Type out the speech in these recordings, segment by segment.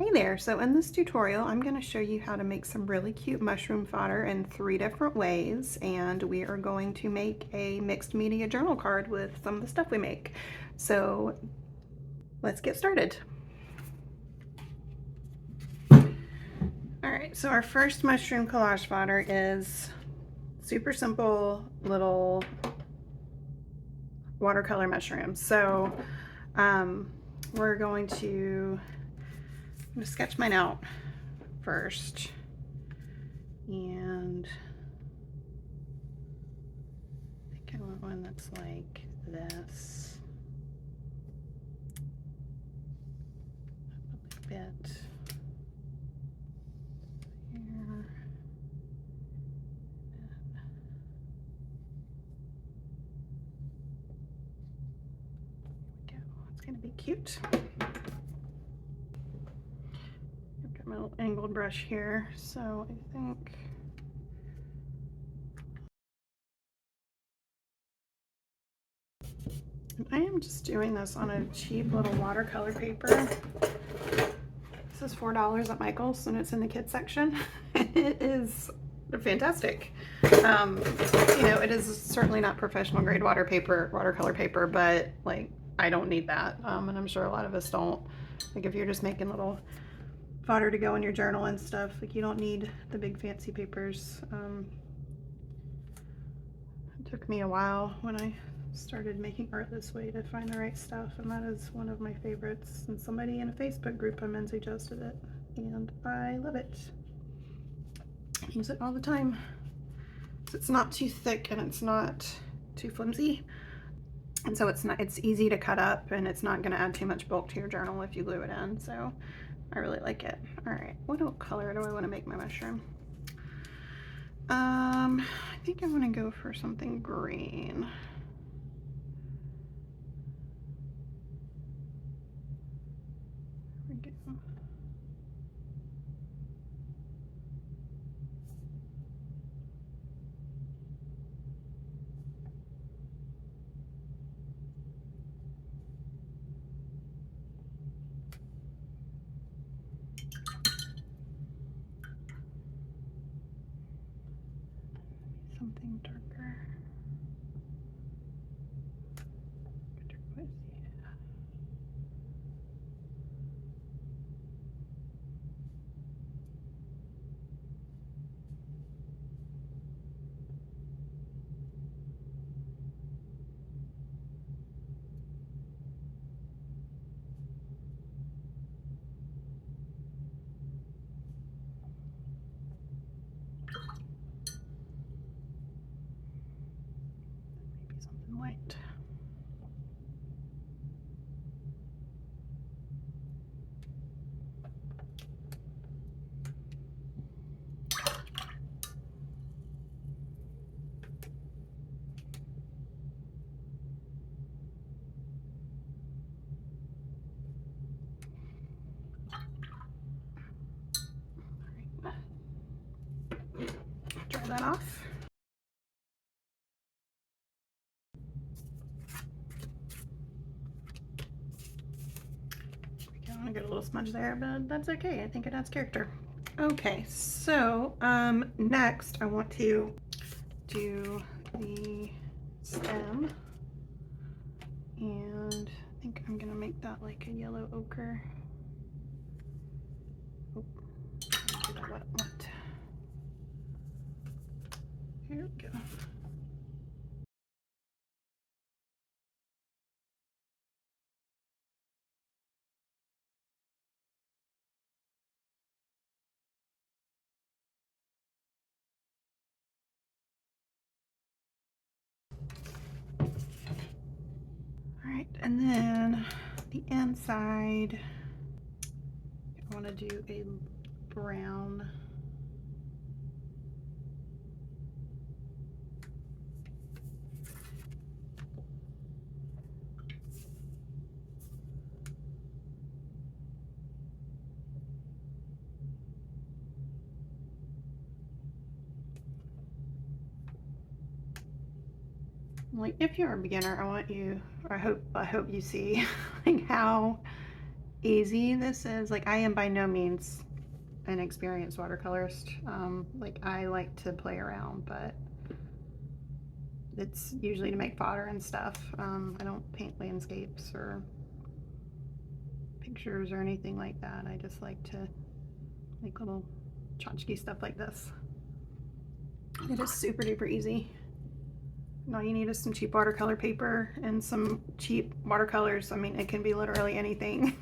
Hey there, so in this tutorial I'm going to show you how to make some really cute mushroom fodder in 3 different ways, and we are going to make a mixed media journal card with some of the stuff we make. So let's get started. Alright, so our first mushroom collage fodder is super simple little watercolor mushrooms. So we're going to sketch mine out first, and I think I want one that's like this, a bit here. There we go. It's gonna be cute. I've got my little angled brush here, so I think I am just doing this on a cheap little watercolor paper. This is $4 at Michael's, and it's in the kids section. It is fantastic. You know, it is certainly not professional grade watercolor paper, but like I don't need that, and I'm sure a lot of us don't. Like if you're just making little fodder to go in your journal and stuff, like you don't need the big fancy papers. It took me a while when I started making art this way to find the right stuff, and that is one of my favorites, and somebody in a Facebook group I'm in suggested it, and I love it. I use it all the time. So it's not too thick and it's not too flimsy, and so it's easy to cut up, and it's not going to add too much bulk to your journal if you glue it in, so I really like it. All right, what color do I want to make my mushroom? I think I want to go for something green. There we go. Something darker. Turquoise, yeah. Maybe something white. Dry that off. I want to get a little smudge there, but that's okay. I think it adds character. Okay, so next I want to do the stem, and I think I'm gonna make that like a yellow ochre. Oh, do that what I want. Here we go. All right, and then the inside, I want to do a brown. Like if you're a beginner, I hope you see like how easy this is. Like, I am by no means an experienced watercolorist. Like, I like to play around, but it's usually to make fodder and stuff. I don't paint landscapes or pictures or anything like that. I just like to make little tchotchke stuff like this. It is super duper easy. And all you need is some cheap watercolor paper and some cheap watercolors. I mean, it can be literally anything.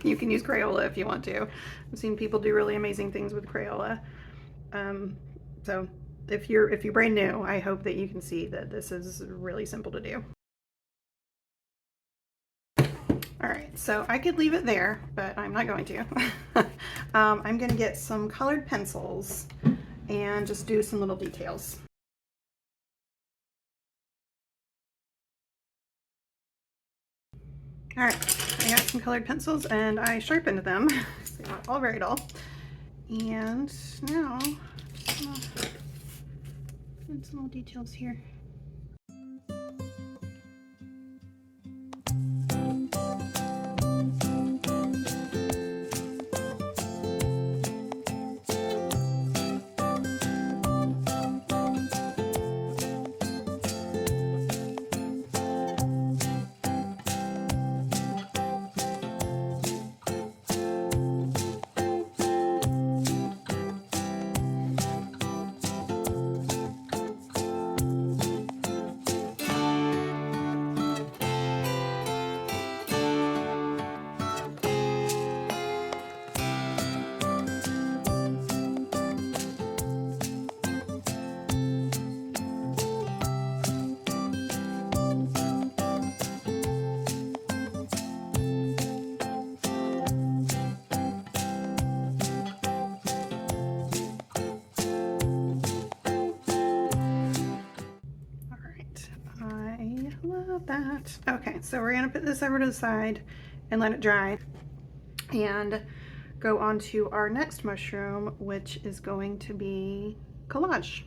You can use Crayola if you want to. I've seen people do really amazing things with Crayola. So if you're brand new, I hope that you can see that this is really simple to do. All right, so I could leave it there, but I'm not going to. I'm going to get some colored pencils and just do some little details. All right, I got some colored pencils and I sharpened them. So they weren't all very dull. And now, just gonna add some little details here. That. Okay, so we're gonna put this over to the side and let it dry and go on to our next mushroom, which is going to be collage.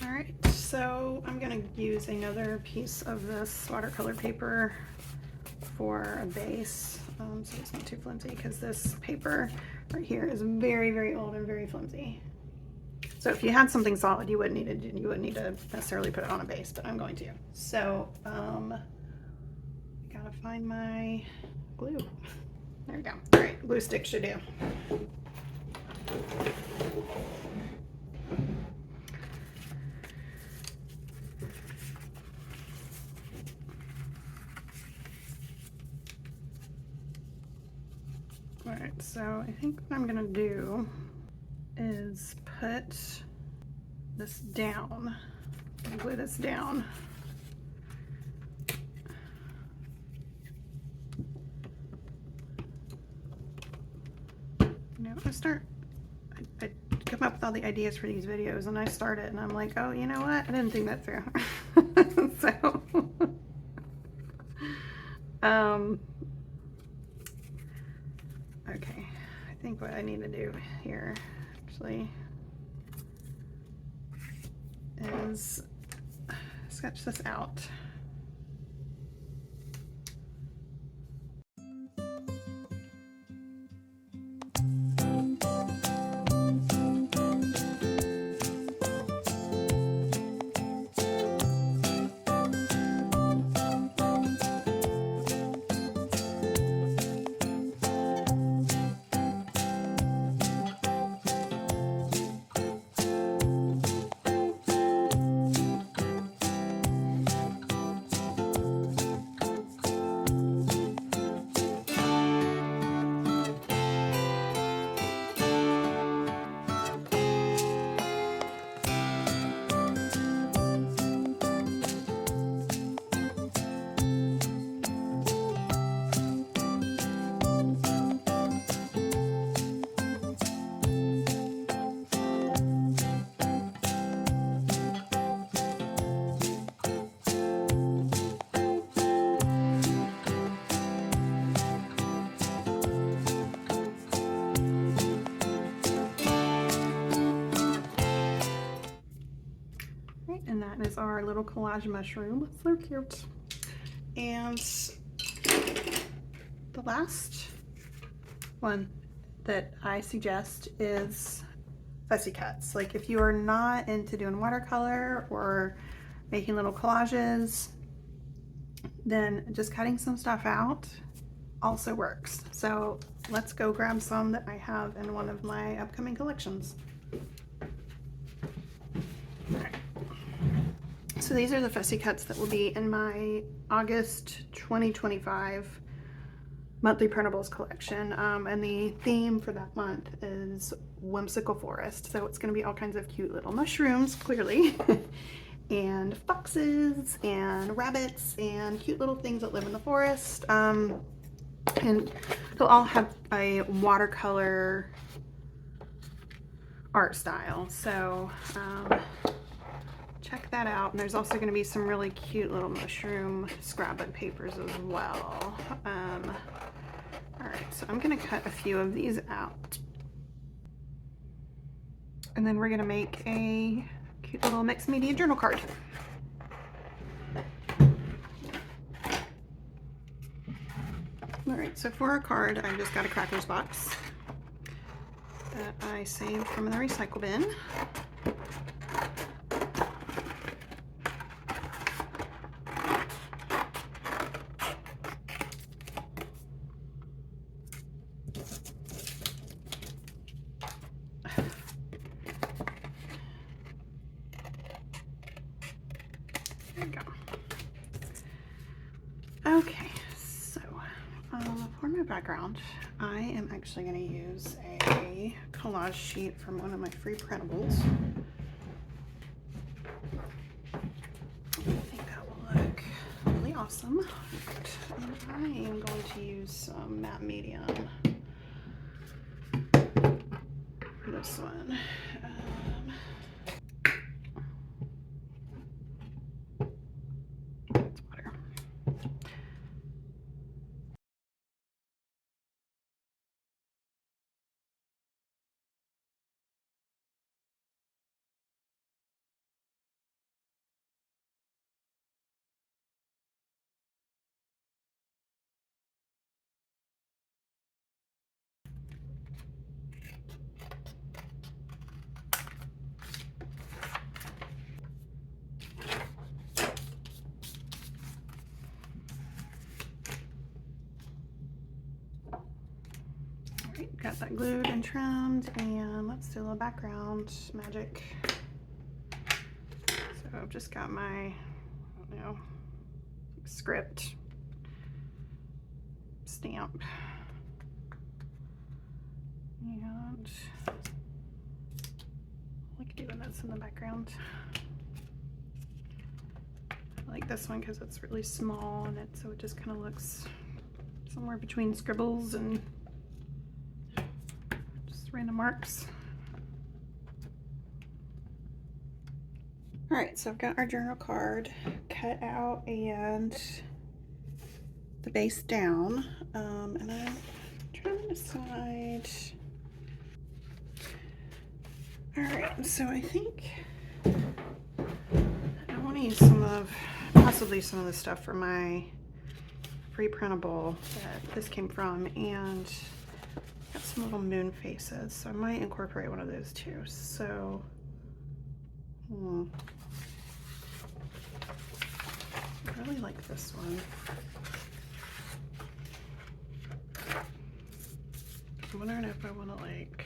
All right, so I'm gonna use another piece of this watercolor paper for a base, so it's not too flimsy, because this paper right here is very, very old and very flimsy. So if you had something solid, you wouldn't need to necessarily put it on a base, but I'm going to. So, gotta find my glue. There we go. All right, glue stick should do. All right, so I think what I'm gonna do is put this down, glue this down. You know, I come up with all the ideas for these videos and I start it and I'm like, oh, you know what? I didn't think that through. So, okay, I think what I need to do here actually is sketch this out. And that is our little collage mushroom. So cute. And the last one that I suggest is fussy cuts. Like if you are not into doing watercolor or making little collages, then just cutting some stuff out also works. So let's go grab some that I have in one of my upcoming collections. Alright. So these are the fussy cuts that will be in my August 2025 monthly printables collection, and the theme for that month is whimsical forest. So it's going to be all kinds of cute little mushrooms, clearly, and foxes and rabbits and cute little things that live in the forest. And they'll all have a watercolor art style. So check that out. And there's also going to be some really cute little mushroom scrapbook papers as well. All right, so I'm going to cut a few of these out. And then we're going to make a cute little mixed media journal card. All right, so for our card, I just got a crackers box that I saved from the recycle bin. There we go. Okay, so for my background, I am actually going to use a collage sheet from one of my free printables. I think that will look really awesome. And I am going to use some matte medium for this one. It's water. Got that glued and trimmed, and let's do a little background magic. So I've just got my, script stamp, and I like doing this in the background. I like this one because it's really small, and so it just kind of looks somewhere between scribbles and random marks. All right, so I've got our journal card cut out and the base down, and I'm trying to decide. All right, so I think I want to use possibly some of the stuff from my free printable that this came from, and got some little moon faces, so I might incorporate one of those too. So, I really like this one. I'm wondering if I want to like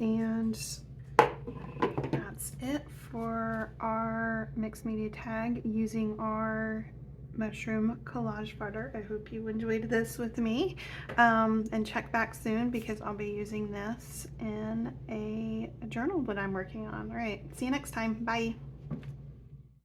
And that's it for our mixed media tag using our mushroom collage fodder. I hope you enjoyed this with me, and check back soon because I'll be using this in a journal that I'm working on. All right, see you next time. Bye.